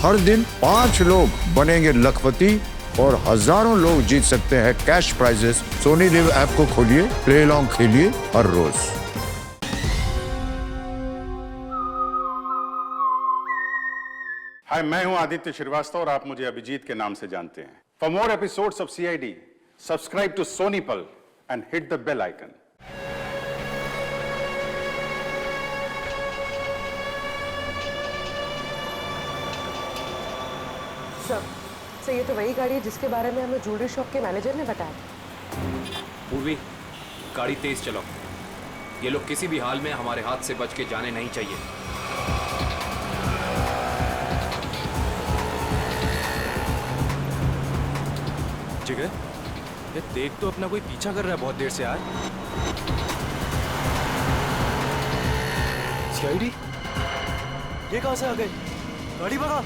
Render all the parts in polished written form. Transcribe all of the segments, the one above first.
हर दिन 5 लोग बनेंगे लखपति और हजारों लोग जीत सकते हैं cash prizes. Sony LIV app को खोलिए, प्ले अलोंग खेलिए हर रोज। हाय, मैं हूं आदित्य श्रीवास्तव और आप मुझे अभिजीत के नाम से जानते हैं। For more episodes of CID, subscribe to Sony Pal and hit the bell icon. Sir, ये तो वही गाड़ी है जिसके बारे में हमें ज्वेलरी शॉप के मैनेजर ने बताया। पूर्वी, गाड़ी तेज चलाओ। ये लोग किसी भी हाल में हमारे हाथ से बच के जाने नहीं चाहिए। जिगर, ये देख तो अपना कोई पीछा कर रहा है बहुत देर से यार। सीआईडी? ये कहां से आ गए? गाड़ी भगा।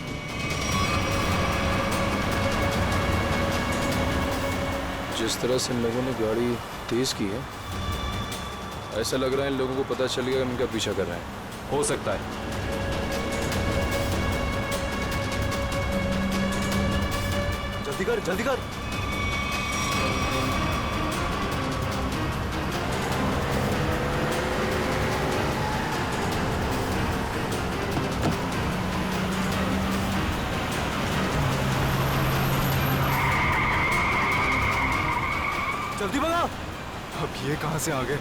जिस तरह से इन लोगों ने गाड़ी तेज की है, ऐसा लग रहा है इन लोगों को पता चल गया कि इनका पीछा कर रहे हैं। हो सकता है। जल्दी कर, जल्दी कर। जल्दी भगा। अब ये कहां से आ गए?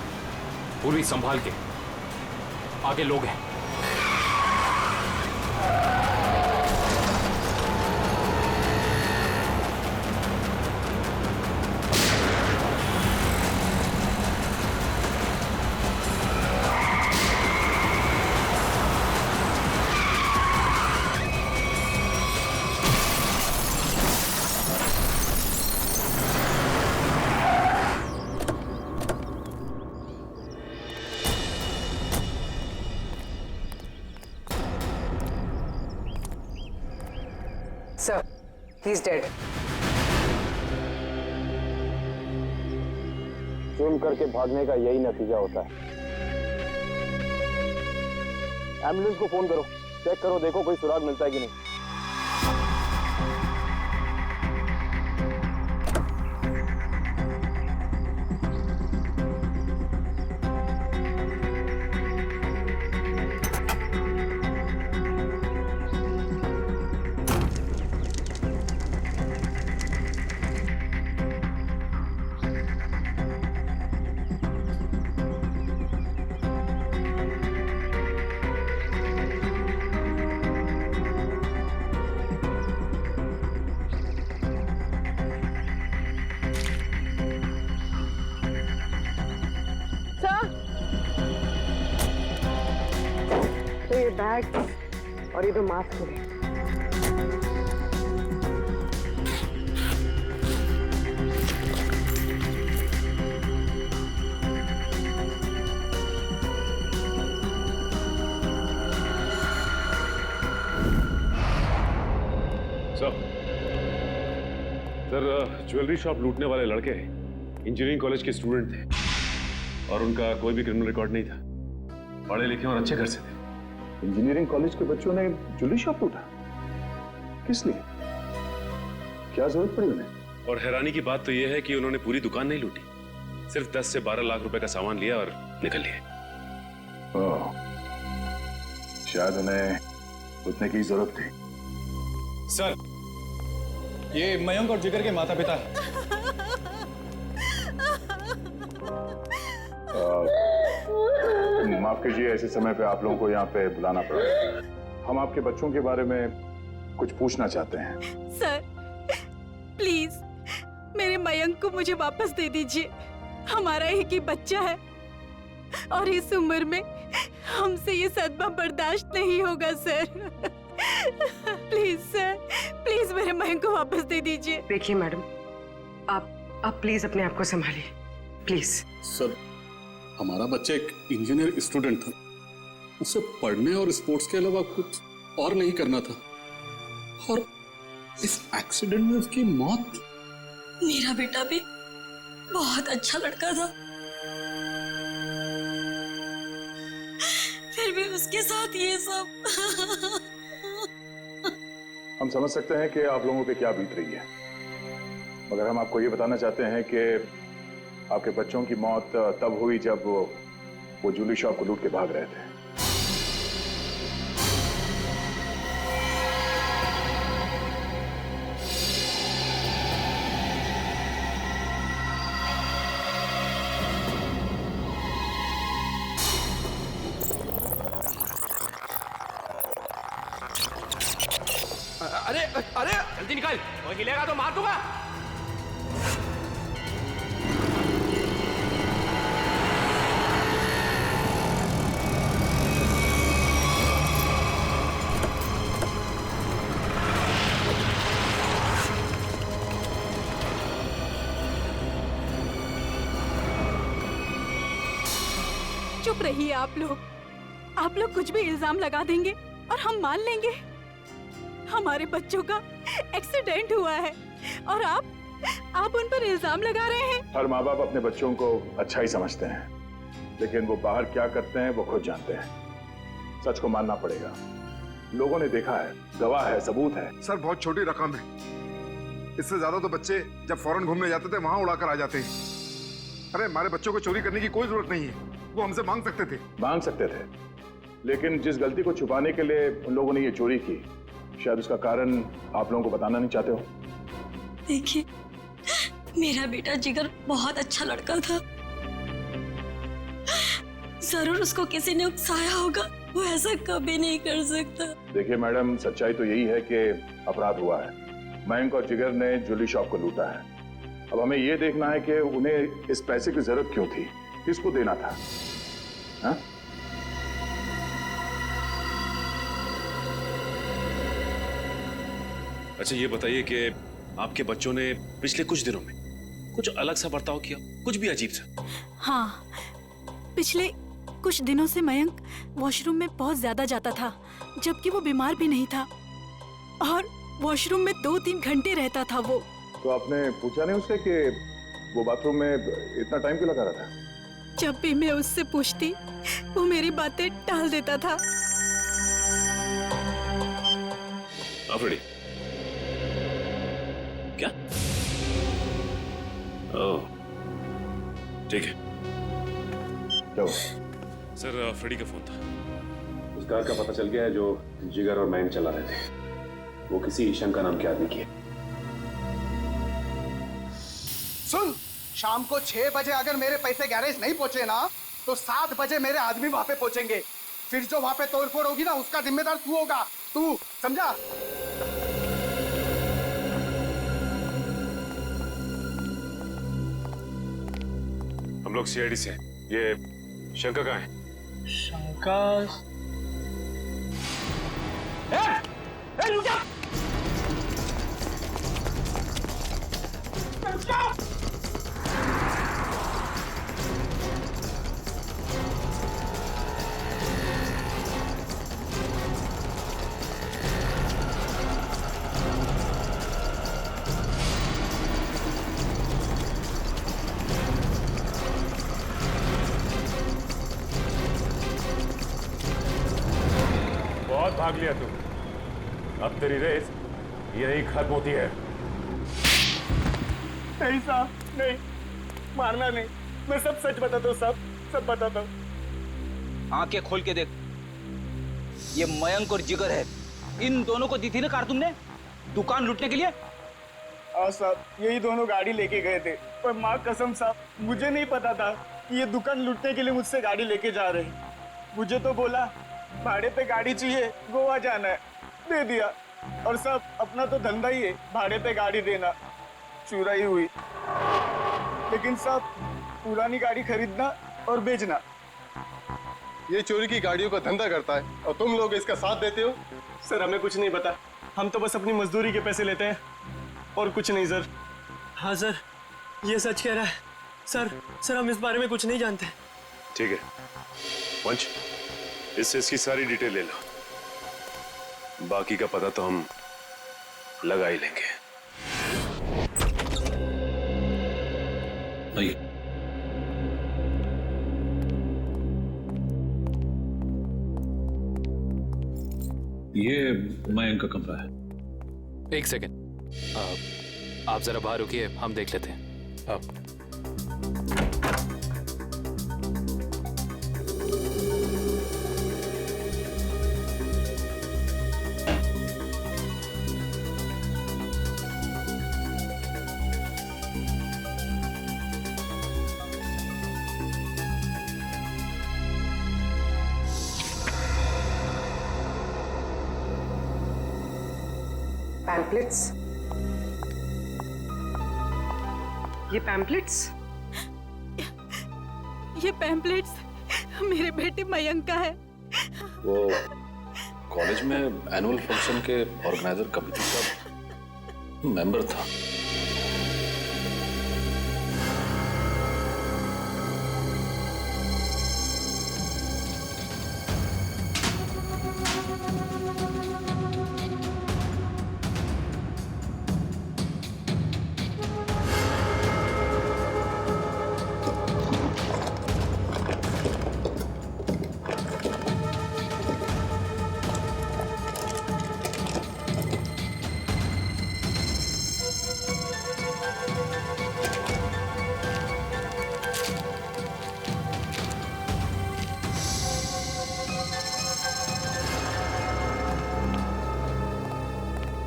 पूर्वी, संभाल के, आगे लोग हैं। Sir, he is dead. जुर्म करके भागने का यही नतीजा होता है। एम्बुलेंस को फोन करो, चेक करो, देखो कोई सुराग मिलता है कि नहीं। तो ये बैग और ये दो मास्क हो गए। सर, ज्वेलरी शॉप लूटने वाले लड़के इंजीनियरिंग कॉलेज के स्टूडेंट थे और उनका कोई भी क्रिमिनल रिकॉर्ड नहीं था। पढ़े लिखे और अच्छे घर से थे। इंजीनियरिंग कॉलेज के बच्चों ने ज्वेलरी शॉप लूटा? किस लिए? क्या जरूरत पड़ी उन्हें? और हैरानी की बात तो यह है कि उन्होंने पूरी दुकान नहीं लूटी, सिर्फ 10 से 12 लाख रुपए का सामान लिया और निकल लिए। शायद उन्हें उतने की जरूरत थी। सर, ये मयंक और जिगर के माता पिता हैं। माफ कीजिए, ऐसे समय पे आप लोगों को यहाँ पे बुलाना पड़ा। हम आपके बच्चों के बारे में कुछ पूछना चाहते हैं। सर, प्लीज मेरे मयंक को मुझे वापस दे दीजिए। हमारा एक ही बच्चा है और इस उम्र में हमसे ये सदमा बर्दाश्त नहीं होगा सर। प्लीज सर, प्लीज मेरे मयंक को वापस दे दीजिए। देखिए मैडम, आप प्लीज अपने आप को संभालिए, प्लीज। सर, हमारा बच्चा एक इंजीनियर स्टूडेंट था, उसे पढ़ने और स्पोर्ट्स के अलावा कुछ और नहीं करना था और इस एक्सीडेंट में उसकी मौत। मेरा बेटा भी बहुत अच्छा लड़का था, फिर भी उसके साथ ये सब। हम समझ सकते हैं कि आप लोगों पे क्या बीत रही है, मगर हम आपको ये बताना चाहते हैं कि आपके बच्चों की मौत तब हुई जब वो ज्वेलरी शॉप को लूट के भाग रहे थे। अरे अरे जल्दी निकल, वो हिलेगा तो मार दूंगा। चुप रहिए आप लोग कुछ भी इल्जाम लगा देंगे और हम मान लेंगे। हमारे बच्चों का एक्सीडेंट हुआ है और आप उन पर इल्जाम लगा रहे हैं। हर माँ बाप अपने बच्चों को अच्छा ही समझते हैं, लेकिन वो बाहर क्या करते हैं वो खुद जानते हैं। सच को मानना पड़ेगा, लोगों ने देखा है, गवाह है, सबूत है। सर बहुत छोटी रकम है, इससे ज्यादा तो बच्चे जब फॉरेन घूमने जाते थे वहां उड़ाकर आ जाते हैं। अरे हमारे बच्चों को चोरी करने की कोई जरूरत नहीं है, वो हमसे मांग सकते थे, लेकिन जिस गलती को छुपाने के लिए उन लोगों ने ये चोरी की, शायद उसका कारण आप लोगों को बताना नहीं चाहते हो। देखिए, मेरा बेटा जिगर बहुत अच्छा लड़का था, जरूर उसको किसी ने उकसाया होगा, वो ऐसा कभी नहीं कर सकता। देखिए मैडम, सच्चाई तो यही है कि अपराध हुआ है। मयंक और जिगर ने ज्वेलरी शॉप को लूटा है। अब हमें ये देखना है कि उन्हें इस पैसे की जरूरत क्यों थी, किसको देना था। हा? अच्छा ये बताइए कि आपके बच्चों ने पिछले कुछ दिनों में कुछ अलग सा बर्ताव किया, कुछ भी अजीब सा? हाँ, पिछले कुछ दिनों से मयंक वॉशरूम में बहुत ज्यादा जाता था, जबकि वो बीमार भी नहीं था, और वॉशरूम में 2-3 घंटे रहता था वो। तो आपने पूछा नहीं उससे कि वो बाथरूम में इतना टाइम क्यों लगा रहा था? जब भी मैं उससे पूछती, वो मेरी बातें टाल देता था। आफरीदी, क्या? ओह, ठीक है। क्या सर, फ्रेडी का फोन था। उस कार का पता चल गया है जो जिगर और मयंक चला रहे थे। वो किसी ईशन का नाम के आदमी की है। सुन, शाम को 6 बजे अगर मेरे पैसे गैरेज नहीं पहुंचे ना, तो 7 बजे मेरे आदमी वहां पे पहुंचेंगे। फिर जो वहां पे तोड़फोड़ होगी ना, उसका जिम्मेदार तू होगा। तू समझा? हम लोग सीआईडी से हैं। ये शंकर कहाँ है? शंकर? रुक जा! बहुत भाग लिया तू, अब तेरी रेस यही खत्म होती है। नहीं साहब, नहीं, मारना नहीं। मैं सब सच बताता हूँ साहब, सब बताता हूँ। आंखें खोल के देख, ये मयंक और जिगर है। इन दोनों को दी थी ना कार तुमने दुकान लूटने के लिए? हाँ साहब, यही दोनों गाड़ी लेके गए थे, पर माँ कसम साहब, मुझे नहीं पता था कि ये दुकान लूटने के लिए मुझसे गाड़ी लेके जा रहे हैं। मुझे तो बोला भाड़े पे गाड़ी चाहिए, गोवा जाना है, दे दिया। और साहब, अपना तो धंधा ही है भाड़े पे गाड़ी देना। चुराई हुई, लेकिन साहब पुरानी गाड़ी खरीदना और बेचना। ये चोरी की गाड़ियों का धंधा करता है और तुम लोग इसका साथ देते हो। सर हमें कुछ नहीं पता, हम तो बस अपनी मजदूरी के पैसे लेते हैं और कुछ नहीं सर। हाँ सर, ये सच कह रहा है। सर हम इस बारे में कुछ नहीं जानते। ठीक है पंच, इससे इसकी सारी डिटेल ले लो, बाकी का पता तो हम लगा ही लेंगे। आइए। ये मयंक का कमरा है। एक सेकेंड, आप जरा बाहर रुकिए, हम देख लेते हैं। आप पैम्पलेट्स, ये पैम्पलेट्स, ये पैम्पलेट्स मेरे बेटे मयंक का है। वो कॉलेज में एनुअल फंक्शन के ऑर्गेनाइजर कमेटी का मेंबर था।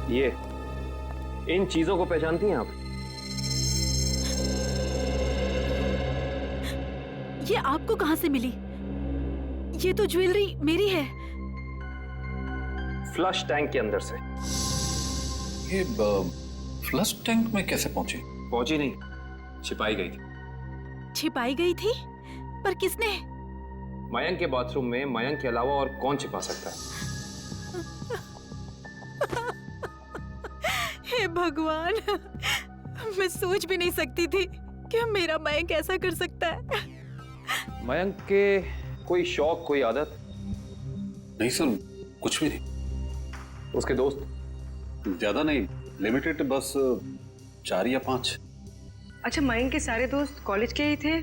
ये इन चीजों को पहचानती हैं आप? ये आपको कहां से मिली? ये तो ज्वेलरी मेरी है। फ्लश टैंक के अंदर से। ये फ्लश टैंक में कैसे पहुंची? पहुंची नहीं, छिपाई गई थी। छिपाई गई थी? पर किसने? मयंक के बाथरूम में मयंक के अलावा और कौन छिपा सकता है? हे भगवान, मैं सोच भी नहीं सकती थी कि मेरा मयंक ऐसा कर सकता है। मयंक के कोई शौक, कोई आदत? नहीं सर, कुछ भी नहीं। उसके दोस्त? ज्यादा नहीं, लिमिटेड, बस 4 या 5। अच्छा, मयंक के सारे दोस्त कॉलेज के ही थे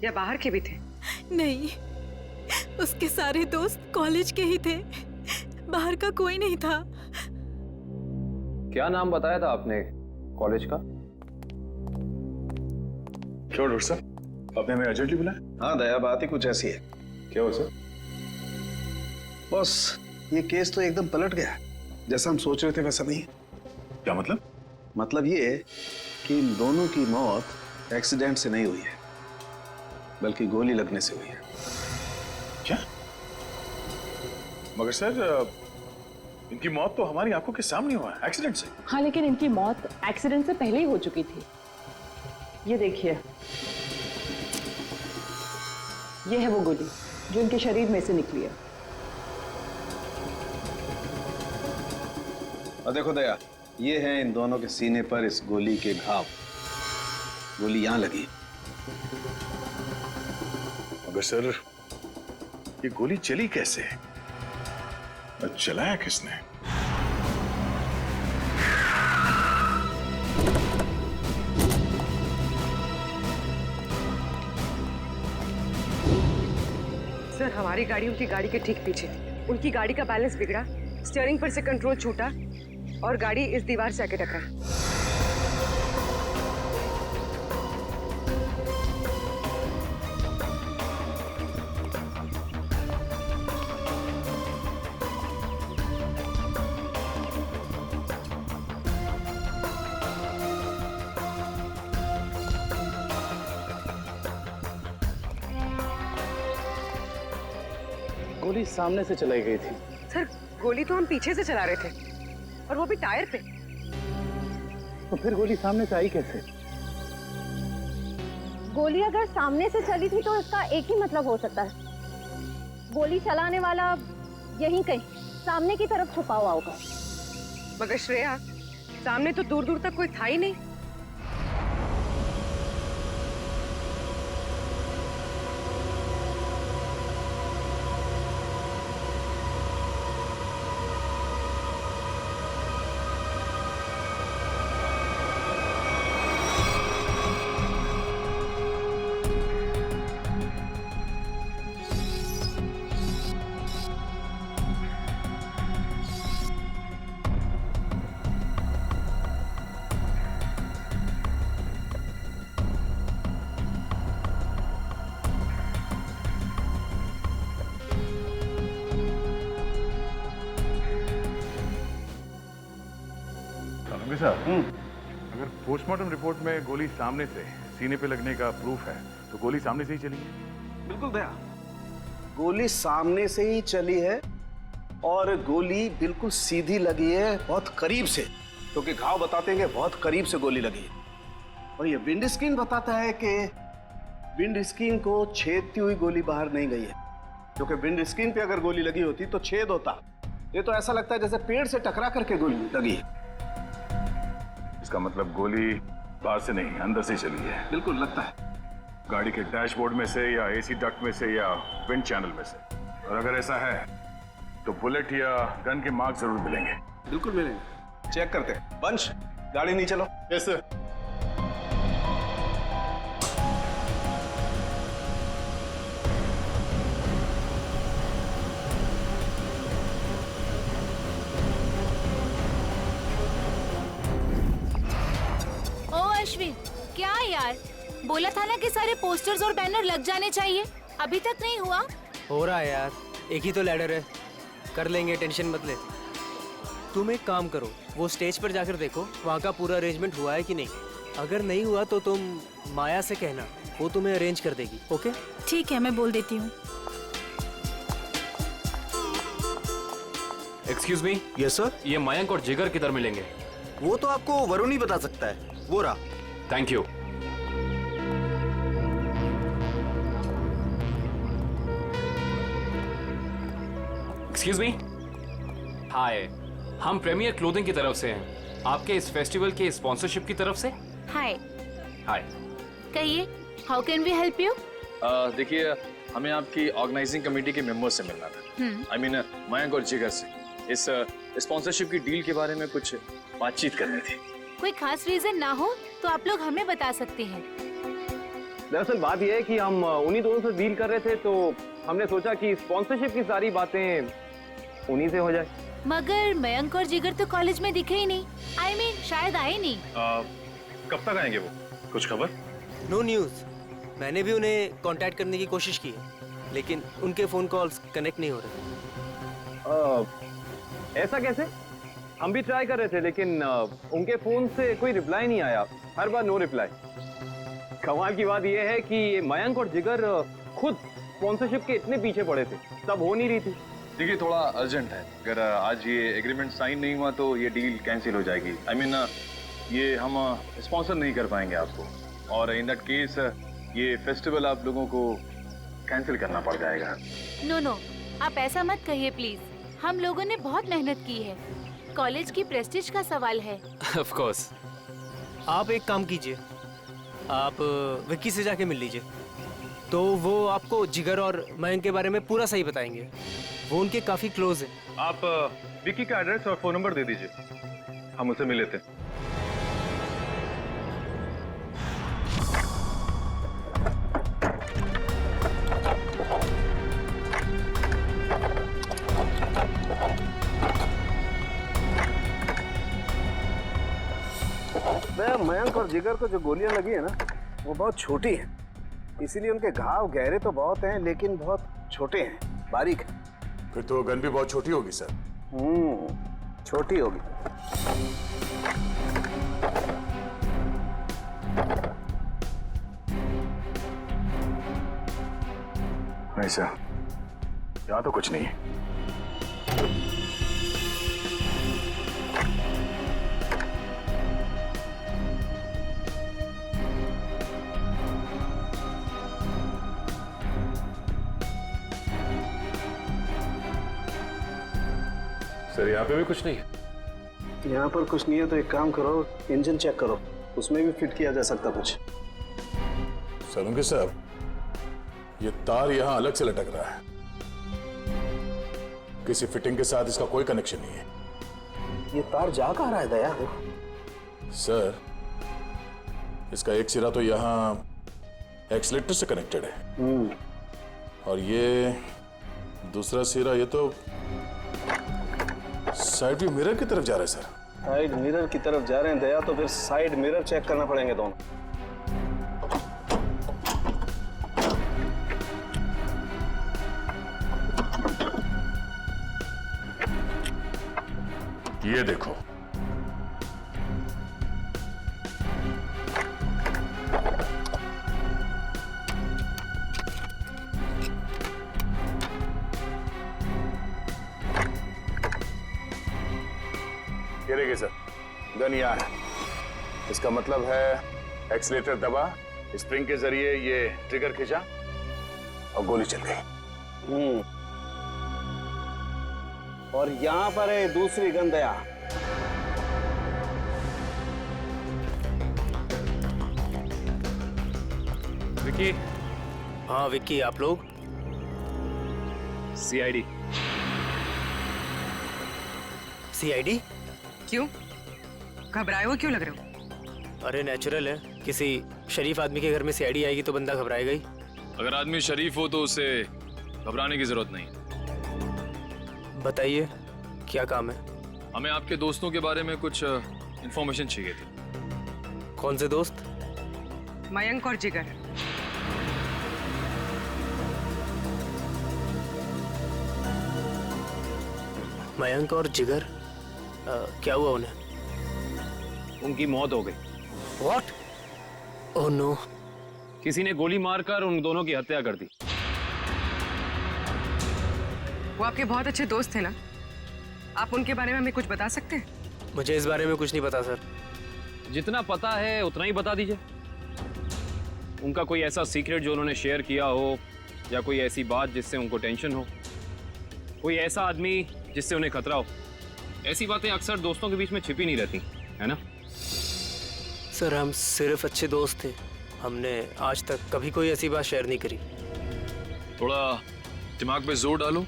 या बाहर के भी थे? नहीं, उसके सारे दोस्त कॉलेज के ही थे, बाहर का कोई नहीं था। क्या नाम बताया था आपने कॉलेज का? क्यों डॉक्टर साहब, आपने हमें अर्जेंटली बुलाया? हाँ दया, बात ही कुछ ऐसी है। क्या हुआ सर? बॉस, ये केस तो एकदम पलट गया। जैसा हम सोच रहे थे वैसा नहीं। क्या मतलब? मतलब ये कि इन दोनों की मौत एक्सीडेंट से नहीं हुई है, बल्कि गोली लगने से हुई है। क्या? मगर सर, इनकी मौत तो हमारी आंखों के सामने हुआ है, एक्सीडेंट से। हाँ, लेकिन इनकी मौत एक्सीडेंट से पहले ही हो चुकी थी। ये देखिए, ये है वो गोली जो इनके शरीर में से निकली है। और देखो दया, ये है इन दोनों के सीने पर इस गोली के घाव। गोली यहां लगी। मगर सर, ये गोली चली कैसे? और चलाया किसने? सर, हमारी गाड़ी उनकी गाड़ी के ठीक पीछे थी। उनकी गाड़ी का बैलेंस बिगड़ा, स्टीयरिंग पर से कंट्रोल छूटा और गाड़ी इस दीवार से आके टकरा। गोली सामने से चलाई गई थी। सर, गोली तो हम पीछे से चला रहे थे, और वो भी टायर पे। तो फिर गोली सामने से आई कैसे? गोली अगर सामने से चली थी तो इसका एक ही मतलब हो सकता है, गोली चलाने वाला यहीं कहीं सामने की तरफ छुपा हुआ होगा। मगर श्रेया, सामने तो दूर दूर तक कोई था ही नहीं। रंगे साहब, अगर पोस्टमार्टम रिपोर्ट में गोली सामने से सीने पे लगने का प्रूफ है तो गोली सामने से ही चली है। बिल्कुल दया, गोली सामने से ही चली है और गोली बिल्कुल सीधी लगी है, बहुत करीब से, क्योंकि घाव बताते हैं कि बहुत करीब से गोली लगी है। और ये विंड स्क्रीन बताता है कि विंड स्क्रीन को छेदती हुई गोली बाहर नहीं गई है, क्योंकि विंड स्क्रीन पे अगर गोली लगी होती तो छेद होता। ये तो ऐसा लगता है जैसे पेड़ से टकरा करके गोली लगी है। इसका मतलब गोली बाहर से नहीं, अंदर से चली है। बिल्कुल लगता है गाड़ी के डैशबोर्ड में से या एसी डक्ट में से या विंड चैनल में से। और अगर ऐसा है तो बुलेट या गन के मार्क जरूर मिलेंगे। बिल्कुल मिलेंगे, चेक करते हैं। वंश, गाड़ी नहीं चलो। Yes sir. अश्विन, क्या यार, बोला था ना कि सारे पोस्टर्स और बैनर लग जाने चाहिए, अभी तक नहीं हुआ। हो रहा है यार, एक ही तो लैडर है, कर लेंगे, टेंशन मत ले। तुम एक काम करो, वो स्टेज पर जाकर देखो वहाँ का पूरा अरेंजमेंट हुआ है कि नहीं। अगर नहीं हुआ तो तुम माया से कहना, वो तुम्हें अरेंज कर देगी। ओके ठीक है, मैं बोल देती हूँ। Excuse me. Yes sir. ये मयंक और जिगर किधर मिलेंगे? वो तो आपको वरुण ही बता सकता है, वो रहा। Thank you. Excuse me. Hi, हम प्रीमियर क्लोथिंग की तरफ से हैं, आपके इस फेस्टिवल के स्पॉन्सरशिप की तरफ से। हाय। हाय। कहिए, how can we help you? देखिए, हमें आपकी ऑर्गेनाइजिंग कमेटी के मेंबर से मिलना था। आई मीन मयंक और जिगर से इस स्पॉन्सरशिप की डील के बारे में कुछ बातचीत करनी थी। कोई खास रीजन ना हो तो आप लोग हमें बता सकते हैं। दरअसल बात यह है कि हम उन्हीं दोनों से डील कर रहे थे, तो हमने सोचा कि स्पॉन्सरशिप की सारी बातें उन्हीं से हो जाए। मगर मयंक और जिगर तो कॉलेज में दिखे ही नहीं। आई मीन शायद आए नहीं। कब तक आएंगे वो, कुछ खबर? No news. मैंने भी उन्हें कांटेक्ट करने की कोशिश की है, लेकिन उनके फोन कॉल्स कनेक्ट नहीं हो रहे। ऐसा कैसे? हम भी ट्राई कर रहे थे, लेकिन उनके फोन से कोई रिप्लाई नहीं आया, हर बार नो रिप्लाई। कमाल की बात यह है कि मयंक और जिगर खुद स्पॉन्सरशिप के इतने पीछे पड़े थे, तब हो नहीं रही थी। देखिए, थोड़ा अर्जेंट है, अगर आज ये एग्रीमेंट साइन नहीं हुआ तो ये डील कैंसिल हो जाएगी। आई मीन ये हम स्पॉन्सर नहीं कर पाएंगे आपको, और इन दैट केस ये फेस्टिवल आप लोगों को कैंसिल करना पड़ जाएगा। नो नो, आप ऐसा मत कहिए प्लीज। हम लोगों ने बहुत मेहनत की है, कॉलेज की प्रेस्टीज का सवाल है। Of course. आप एक काम कीजिए, आप विक्की से जाके मिल लीजिए, तो वो आपको जिगर और मयंक के बारे में पूरा सही बताएंगे। वो उनके काफी क्लोज है। आप विक्की का एड्रेस और फोन नंबर दे दीजिए, हम उसे मिल लेते हैं। मयंक और जिगर को जो गोलियां लगी है ना, वो बहुत छोटी है, इसीलिए उनके घाव गहरे तो बहुत हैं, लेकिन बहुत छोटे हैं, बारीक है। फिर तो गन भी बहुत छोटी होगी सर। छोटी होगी। नहीं सर, यहाँ तो कुछ नहीं है। सर, यहाँ पे भी कुछ नहीं है। यहाँ पर कुछ नहीं है तो एक काम करो, इंजन चेक करो, उसमें भी फिट किया जा सकता कुछ। सलूंगे साहब, ये तार यहाँ अलग से लटक रहा है, किसी फिटिंग के साथ इसका कोई कनेक्शन नहीं है। ये तार जा कहाँ रहा है दया? सर, इसका एक सिरा तो यहाँ एक्सीलेटर से कनेक्टेड है, और ये दूसरा सिरा ये तो साइड व्यू मिरर की तरफ जा रहा है सर। साइड मिरर की तरफ जा रहे हैं दया, तो फिर साइड मिरर चेक करना पड़ेंगे दोनों। ये देखो, ये देखिए सर, गन यहाँ है। इसका मतलब है एक्सीलेटर दबा, स्प्रिंग के जरिए ये ट्रिगर खींचा और गोली चल गई। और यहाँ पर है दूसरी गन दया। विकी। हाँ विक्की, आप लोग? सीआईडी। सीआईडी? क्यों? घबराए हुए क्यों लग रहे हो? अरे नेचुरल है, किसी शरीफ आदमी के घर में सीआईडी आएगी तो बंदा घबराएगा ही। अगर आदमी शरीफ हो तो उसे घबराने की जरूरत नहीं। बताइए क्या काम है? हमें आपके दोस्तों के बारे में कुछ इंफॉर्मेशन चाहिए थी। कौन से दोस्त? मयंक और जिगर। मयंक और जिगर? क्या हुआ उन्हें? उनकी मौत हो गई। What? Oh no! किसी ने गोली मारकर उन दोनों की हत्या कर दी। वो आपके बहुत अच्छे दोस्त थे ना? आप उनके बारे में हमें कुछ बता सकते हैं? मुझे इस बारे में कुछ नहीं पता सर। जितना पता है उतना ही बता दीजिए। उनका कोई ऐसा सीक्रेट जो उन्होंने शेयर किया हो, या कोई ऐसी बात जिससे उनको टेंशन हो, कोई ऐसा आदमी जिससे उन्हें खतरा हो। ऐसी बातें अक्सर दोस्तों के बीच में छिपी नहीं रहती, है ना? सर हम सिर्फ अच्छे दोस्त थे, हमने आज तक कभी कोई ऐसी बात शेयर नहीं करी। थोड़ा दिमाग पे जोर डालो,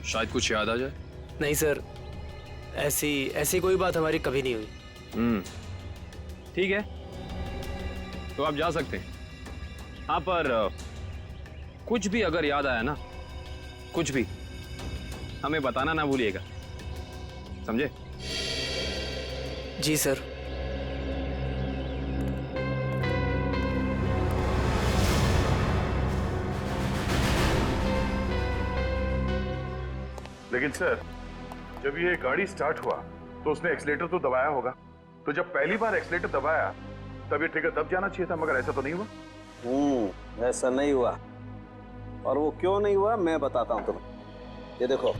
शायद कुछ याद आ जाए। नहीं सर, ऐसी कोई बात हमारी कभी नहीं हुई। ठीक है, तो आप जा सकते हैं। हाँ, पर कुछ भी अगर याद आया ना, कुछ भी, हमें बताना ना भूलिएगा, समझे? जी सर। लेकिन सर, जब ये गाड़ी स्टार्ट हुआ तो उसने एक्सीलेटर तो दबाया होगा, तो जब पहली बार एक्सीलेटर दबाया तब ये ट्रिगर दब जाना चाहिए था, मगर ऐसा तो नहीं हुआ। ऐसा नहीं हुआ। और वो क्यों नहीं हुआ मैं बताता हूं तुम्हें। ये देखो,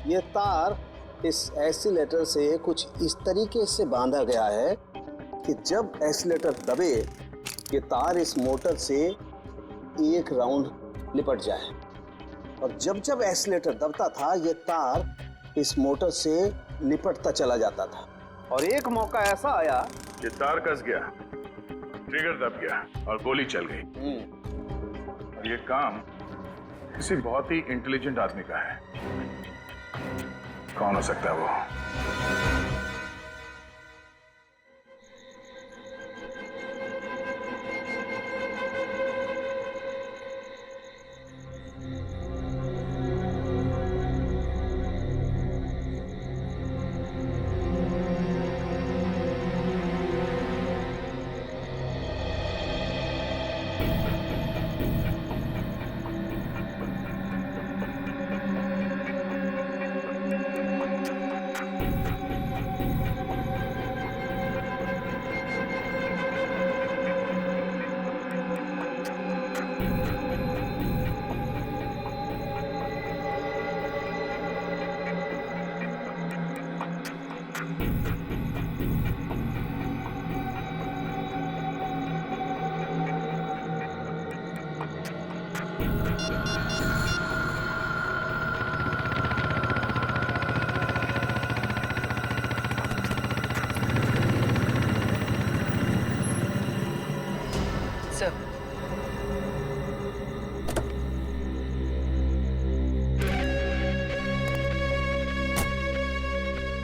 ये तार इस एक्सीलेटर से कुछ इस तरीके से बांधा गया है कि जब एक्सीलेटर दबे ये तार इस मोटर से एक राउंड लिपट जाए, और जब जब एक्सीलेटर दबता था ये तार इस मोटर से लिपटता चला जाता था। और एक मौका ऐसा आया कि तार कस गया, ट्रिगर दब गया और गोली चल गई। और ये काम किसी बहुत ही इंटेलिजेंट आदमी का है। कौन हो सकता है वो?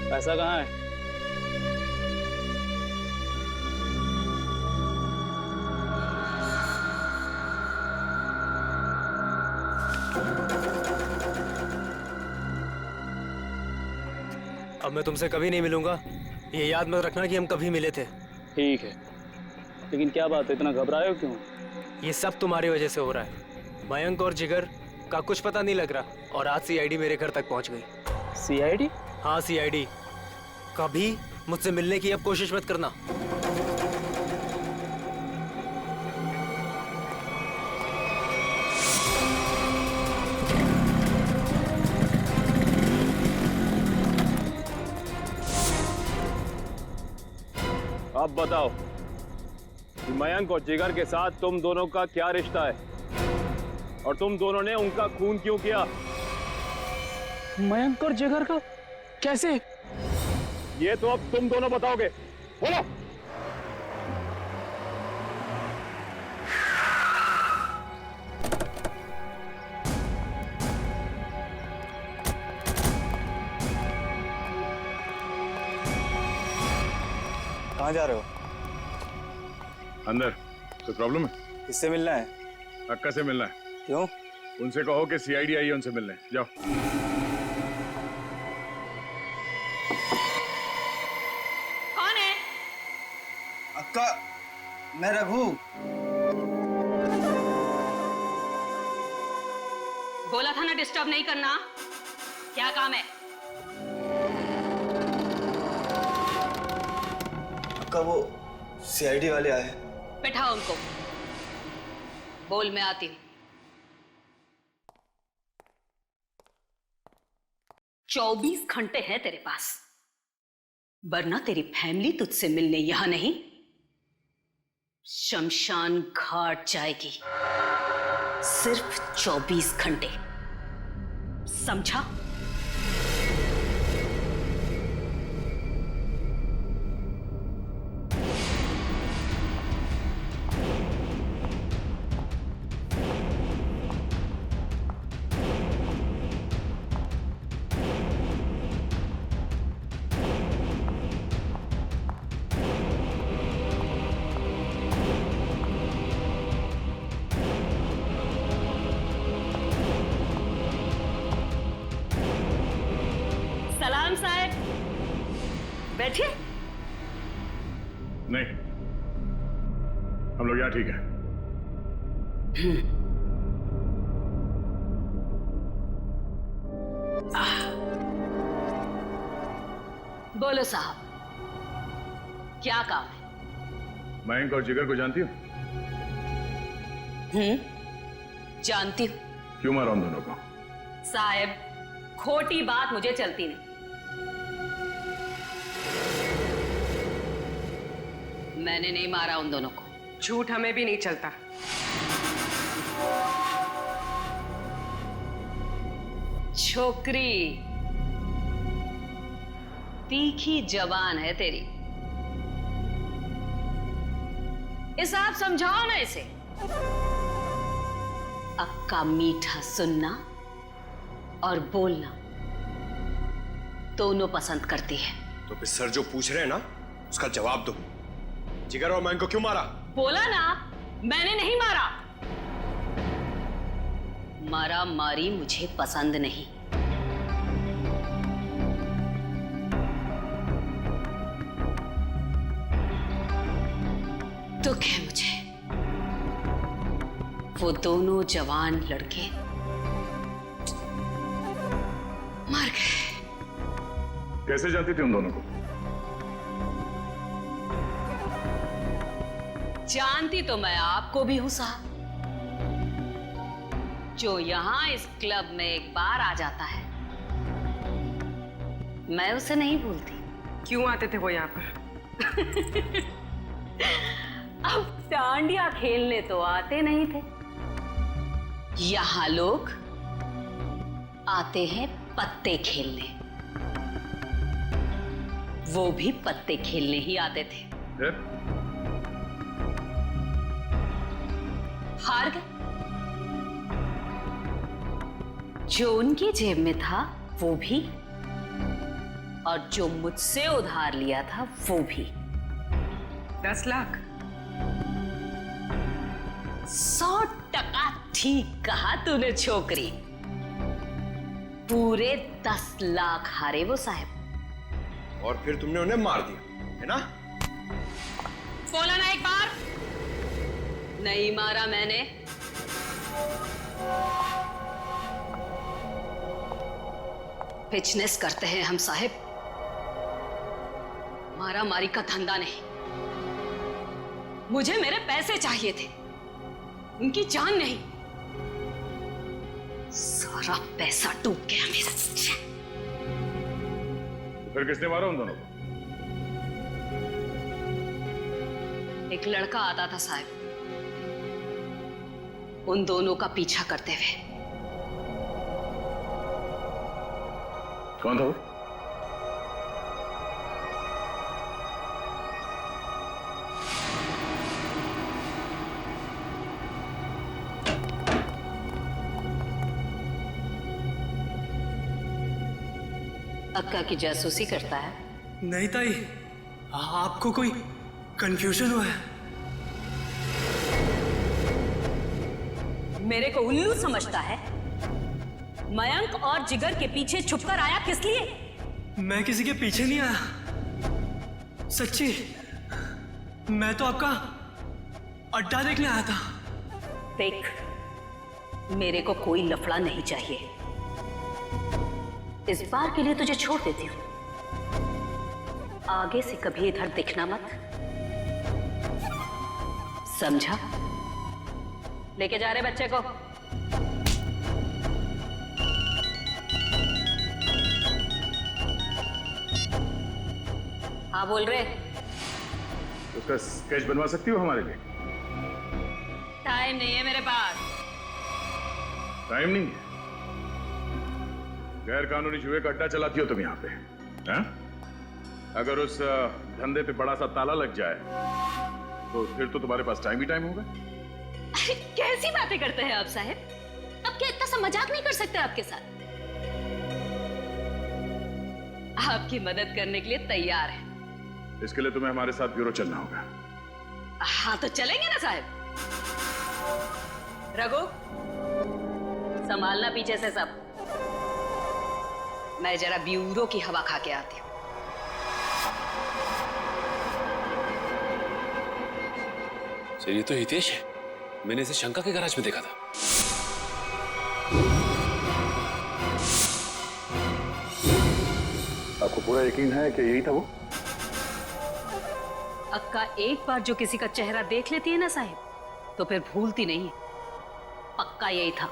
पैसा कहाँ है? अब मैं तुमसे कभी नहीं मिलूंगा, ये याद मत रखना कि हम कभी मिले थे। ठीक है, लेकिन क्या बात है, इतना घबराए हो क्यों? ये सब तुम्हारी वजह से हो रहा है। मयंक और जिगर का कुछ पता नहीं लग रहा, और आज सीआईडी मेरे घर तक पहुंच गई। सीआईडी? हाँ सीआईडी। कभी मुझसे मिलने की अब कोशिश मत करना। अब बताओ कि मयंक और जिगर के साथ तुम दोनों का क्या रिश्ता है और तुम दोनों ने उनका खून क्यों किया? मयंक और जिगर का कैसे? ये तो अब तुम दोनों बताओगे। बोलो। कहाँ जा रहे हो? अंदर। कोई प्रॉब्लम है? किससे मिलना है? अक्का से मिलना है। क्यों? उनसे कहो कि सीआईडी आई है उनसे मिलने। जाओ। कौन है? अक्का, मैं रघु। बोला था ना डिस्टर्ब नहीं करना। क्या काम है? अक्का, वो सीआईडी वाले आए। बैठाओ उनको। बोल, मैं आती हूँ। 24 घंटे हैं तेरे पास, वरना तेरी फैमिली तुझसे मिलने यहां नहीं, शमशान घाट जाएगी। सिर्फ 24 घंटे, समझा? सलाम साहब, बैठिए। नहीं, हम लोग यहाँ ठीक है। बोलो साहब, क्या काम है? मयंक और जिगर को जानती हो? जानती हूँ। क्यों मारा उन दोनों को? साहब, खोटी बात मुझे चलती नहीं। मैंने नहीं मारा उन दोनों को। झूठ हमें भी नहीं चलता। छोकरी तीखी जबान है तेरी, इसे आप समझाओ ना इसे। अक्का मीठा सुनना और बोलना दोनों पसंद करती है। तो फिर सर जो पूछ रहे हैं ना, उसका जवाब दो। जिगर और मयंक को क्यों मारा? बोला ना, मैंने नहीं मारा। मारा मारी मुझे पसंद नहीं। दुख है मुझे, वो दोनों जवान लड़के मर गए। कैसे जानती थी उन दोनों को? जानती तो मैं आपको भी हूं साहब। जो यहां इस क्लब में एक बार आ जाता है, मैं उसे नहीं भूलती। क्यों आते थे वो यहाँ पर? अब डांडिया खेलने तो आते नहीं थे। यहां लोग आते हैं पत्ते खेलने। वो भी पत्ते खेलने ही आते थे। हार गए। जो उनकी जेब में था वो भी, और जो मुझसे उधार लिया था वो भी। 10 लाख? 100% ठीक कहा तूने छोकरी। पूरे 10 लाख हारे वो साहब। और फिर तुमने उन्हें मार दिया, है ना? बोला ना एक बार? नहीं मारा मैंने। बिजनेस करते हैं हम साहब, मारा मारी का धंधा नहीं। मुझे मेरे पैसे चाहिए थे, उनकी जान नहीं। सारा पैसा डूब गया मेरा। फिर किसने मारा उन दोनों को? एक लड़का आता था साहब, उन दोनों का पीछा करते हुए। कौन था वो? अक्का की जासूसी करता है? नहीं ताई, आपको कोई कंफ्यूजन हुआ है? मेरे को उल्लू समझता है? मयंक और जिगर के पीछे छुपकर आया किस लिए? मैं किसी के पीछे नहीं आया, सच्ची। मैं तो आपका अड्डा देखने आया था। देख, मेरे को कोई लफड़ा नहीं चाहिए। इस बार के लिए तुझे छोड़ देती हूँ, आगे से कभी इधर दिखना मत, समझा? लेके जा रहे बच्चे को। हाँ बोल रहे। उसका स्केच बनवा सकती हो हमारे लिए? टाइम नहीं है मेरे पास। टाइम नहीं है? गैर कानूनी जुए का अड्डा चलाती हो तुम यहाँ पे, हैं? अगर उस धंधे पे बड़ा सा ताला लग जाए तो फिर तो तुम्हारे पास टाइम ही टाइम होगा। कैसी बातें करते हैं आप साहब? अब क्या इतना सा मजाक नहीं कर सकते आपके साथ? आपकी मदद करने के लिए तैयार है। इसके लिए तुम्हें हमारे साथ ब्यूरो चलना होगा। हाँ तो चलेंगे ना साहब। रघु, संभालना पीछे से सब। मैं जरा ब्यूरो की हवा खा के आती हूँ। सर ये तो हितेश है, मैंने इसे शंका के गैराज में देखा था। आपको पूरा यकीन है कि यही था वो? अक्का एक बार जो किसी का चेहरा देख लेती है ना साहिब, तो फिर भूलती नहीं है। पक्का यही था।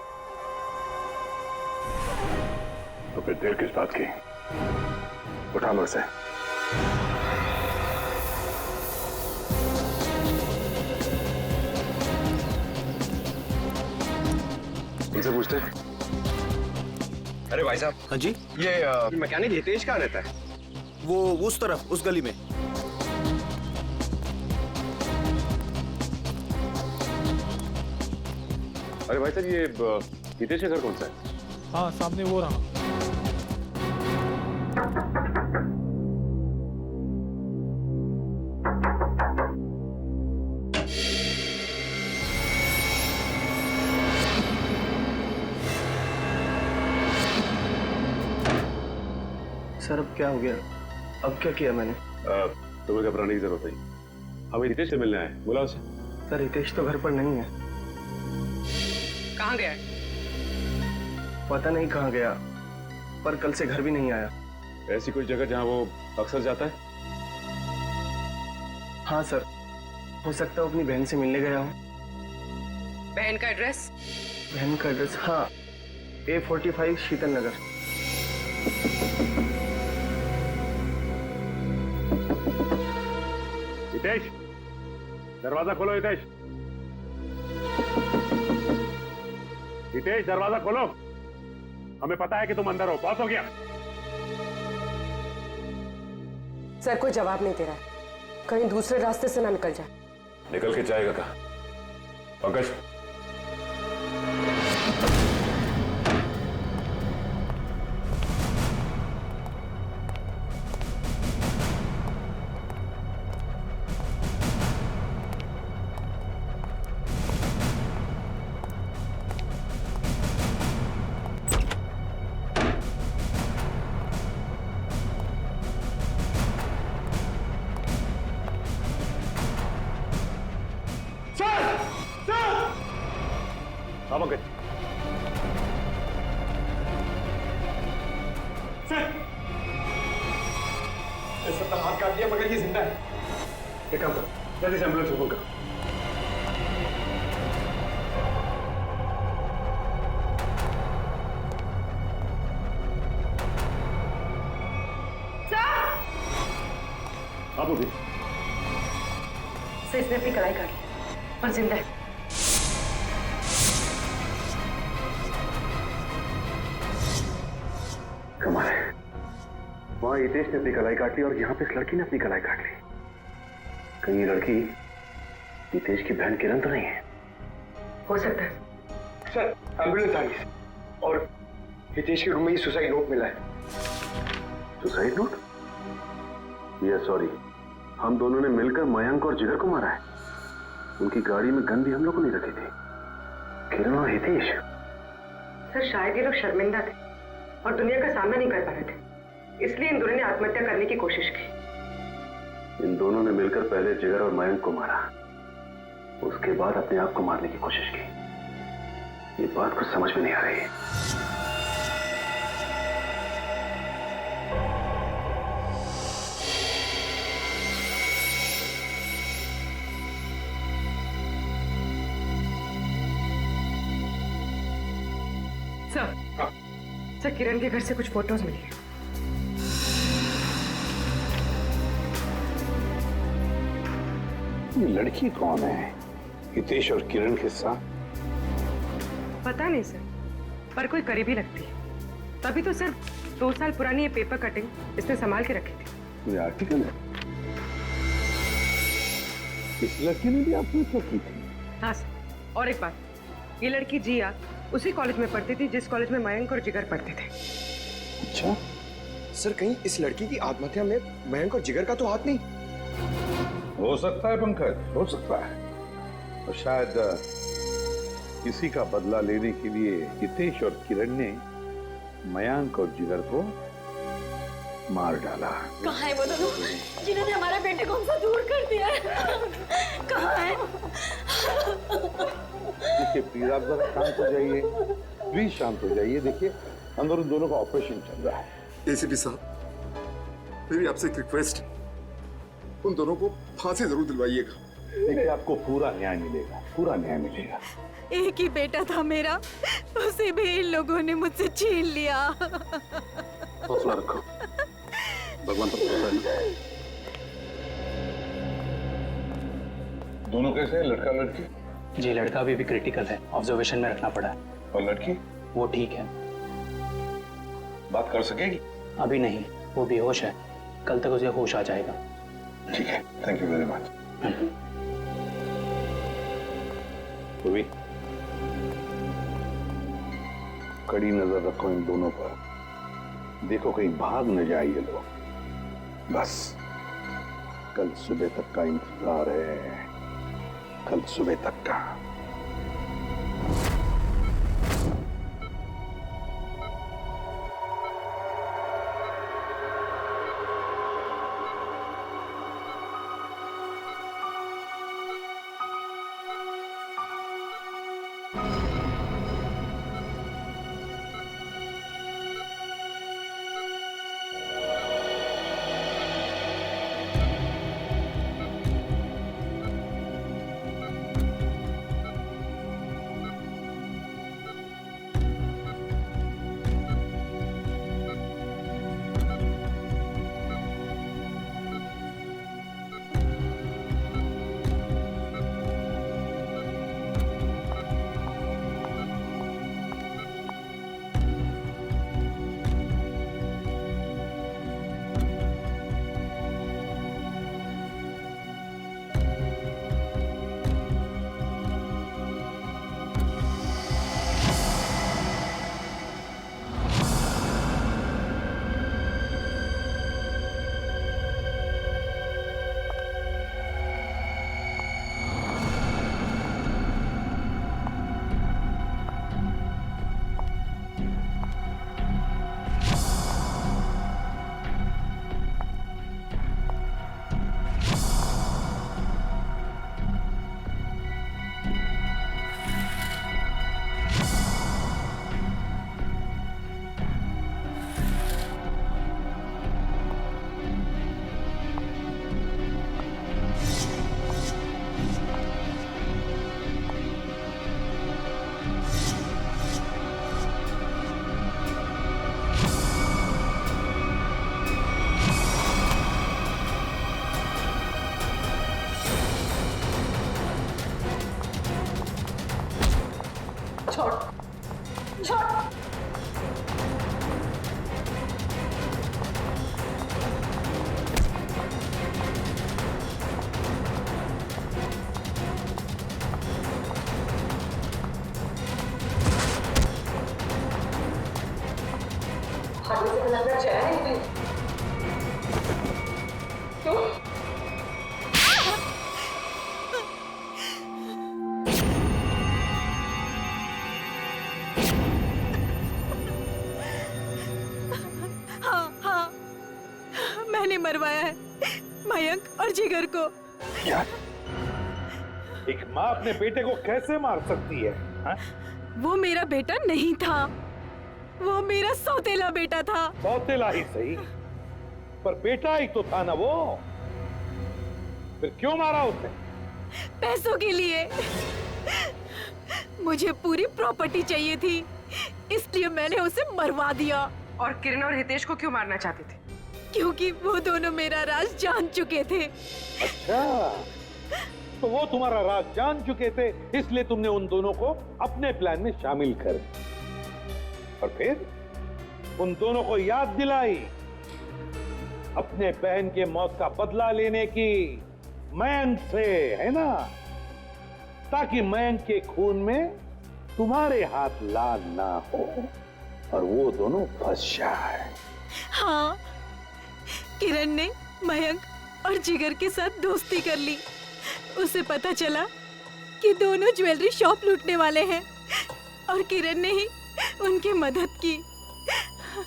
तो फिर देर किस बात की? उठा लो इसे। उनसे पूछते हैं। अरे भाई साहब। हाँ जी। ये मैकेनिक हितेश कहाँ रहता है? वो उस तरफ, उस गली में। अरे भाई साहब, ये हितेश का घर कौन सा है? हाँ सामने वो रहा। सर अब क्या हो गया? अब क्या किया मैंने? तुम्हें घबराने की जरूरत नहीं। हमें हितेश से मिलना है, बुला उसे। सर हितेश तो घर पर नहीं है। कहाँ गया? पता नहीं कहाँ गया, पर कल से घर भी नहीं आया। ऐसी कोई जगह जहाँ वो अक्सर जाता है? हाँ सर, हो सकता है अपनी बहन से मिलने गया हूँ। बहन का एड्रेस? बहन का एड्रेस, हाँ, A45 शीतल नगर। हितेश, दरवाजा खोलो। हितेश, हितेश दरवाजा खोलो। हमें पता है कि तुम अंदर हो। बहुत हो गया। सर कोई जवाब नहीं दे रहा है, कहीं दूसरे रास्ते से ना निकल जाए। निकल के जाएगा कहाँ? पंकज, हाँ पंकज। सब हाथ काट दिया मगर ये जिंदा है। एक काम करो, जल्दी से एम्बुलेंस को फोन करो। आप उठिए। सर इसने अपनी कलाई काट ली और जिंदा है। कमाल है, वहां हितेश ने अपनी कलाई काट ली और यहाँ पे इस लड़की ने अपनी कलाई काट ली। कहीं ये लड़की हितेश की बहन किरण तो नहीं है? हो सकता है। सर एम्बुलेंस आ गई और हितेश के रूम में ही सुसाइड नोट मिला है। Suicide note? ये सॉरी, हम दोनों ने मिलकर मयंक और जिगर को मारा है। उनकी गाड़ी में गन भी हम लोगों ने रखी थी। किरण और हितेश। सर शायद ये लोग शर्मिंदा थे और दुनिया का सामना नहीं कर पा रहे थे, इसलिए इन दोनों ने आत्महत्या करने की कोशिश की। इन दोनों ने मिलकर पहले जिगर और मयंक को मारा, उसके बाद अपने आप को मारने की कोशिश की। ये बात कुछ समझ में नहीं आ रही है। सर किरण के घर से कुछ फोटोज मिली है। ये लड़की कौन है हितेश और किरण के साथ? पता नहीं सर, पर कोई करीबी लगती है। तभी तो सर 2 साल पुरानी ये पेपर कटिंग इसने संभाल के रखी थी। ये आर्टिकल है। इस लड़की ने भी आत्महत्या की थी? हाँ सर, और एक बात, ये लड़की जिया उसी कॉलेज में पढ़ती थी जिस कॉलेज में मयंक और जिगर पढ़ते थे। अच्छा सर, कहीं इस लड़की की आत्महत्या में मयंक और जिगर का तो हाथ नहीं? हो सकता है पंकज, हो सकता है। और शायद किसी का बदला लेने के लिए हितेश और किरण ने मयंक और जिगर को मार डाला। कहाँ है वो दोनों जिन्होंने हमारे बेटे को हमसे दूर कर दिया है? कहाँ है? देखिए प्लीज आप जरा शांत हो जाइए, प्लीज शांत हो जाइए। देखिए अंदर उन दोनों का ऑपरेशन चल रहा है। एसीपी साहब, मेरी आपसे एक रिक्वेस्ट, उन दोनों को फांसी जरूर दिलवाइएगा। देखिए आपको पूरा न्याय मिलेगा, पूरा न्याय मिलेगा। एक ही बेटा था मेरा, उसे भी इन लोगों ने मुझसे छीन लिया। हौसला रखो, भगवान पर भरोसा है। दोनों कैसे हैं, लड़का लड़की? जी लड़का अभी भी क्रिटिकल है, ऑब्जर्वेशन में रखना पड़ा है। और लड़की? वो ठीक है। बात कर सकेगी? अभी नहीं, वो बेहोश है, कल तक उसे होश आ जाएगा। ठीक है, थैंक यू वेरी मच। पूर्वी, कड़ी नजर रखो इन दोनों पर, देखो कहीं भाग न जाए ये लोग। बस कल सुबह तक का इंतजार है, कल सुबह तक का। मरवाया है, मयंक और जिगर को। क्या? एक माँ अपने बेटे को कैसे मार सकती है? हा? वो मेरा बेटा नहीं था, वो मेरा सौतेला बेटा था। सौतेला ही सही, पर बेटा ही तो था ना वो। फिर क्यों मारा उसे? पैसों के लिए। मुझे पूरी प्रॉपर्टी चाहिए थी, इसलिए मैंने उसे मरवा दिया। और किरण और हितेश को क्यों मारना चाहते थे? क्योंकि वो दोनों मेरा राज जान चुके थे। अच्छा, तो वो तुम्हारा राज जान चुके थे, इसलिए तुमने उन दोनों को अपने प्लान में शामिल कर दिया। और फिर उन दोनों को याद दिलाई अपने बहन के मौत का बदला लेने की मयंक से, है ना? ताकि मयंक के खून में तुम्हारे हाथ लाल ना हो और वो दोनों फंस जाए। हाँ, किरण ने मयंक और जिगर के साथ दोस्ती कर ली। उसे पता चला कि दोनों ज्वेलरी शॉप लूटने वाले हैं और किरण ने ही उनकी मदद की।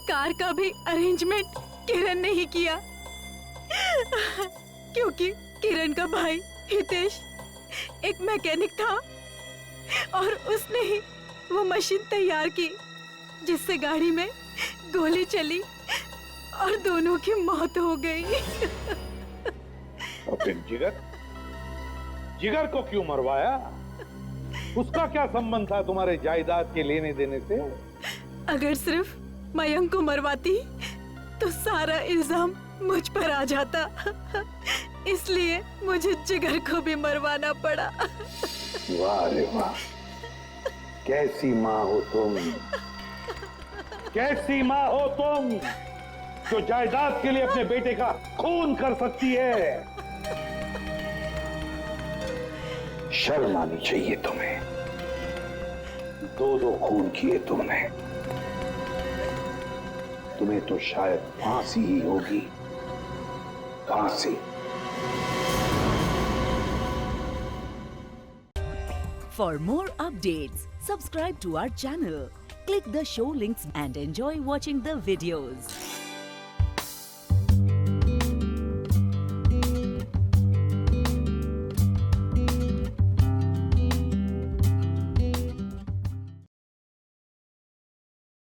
कार का भी अरेंजमेंट किरण ने ही किया, क्योंकि किरण का भाई हितेश एक मैकेनिक था और उसने ही वो मशीन तैयार की जिससे गाड़ी में गोली चली और दोनों की मौत हो गई। और फिर जिगर को क्यों मरवाया? उसका क्या संबंध था तुम्हारे जायदाद के लेने देने से? अगर सिर्फ मयंक को मरवाती तो सारा इल्जाम मुझ पर आ जाता, इसलिए मुझे जिगर को भी मरवाना पड़ा। वाह रे वाह, कैसी माँ हो तुम, कैसी माँ हो तुम जो जायदाद के लिए अपने बेटे का खून कर सकती है। शर्म आनी चाहिए तुम्हें। दो खून किए तुमने, तुम्हें तो शायद फांसी ही होगी, फांसी। For more updates, subscribe to our channel, click the show links and enjoy watching the videos.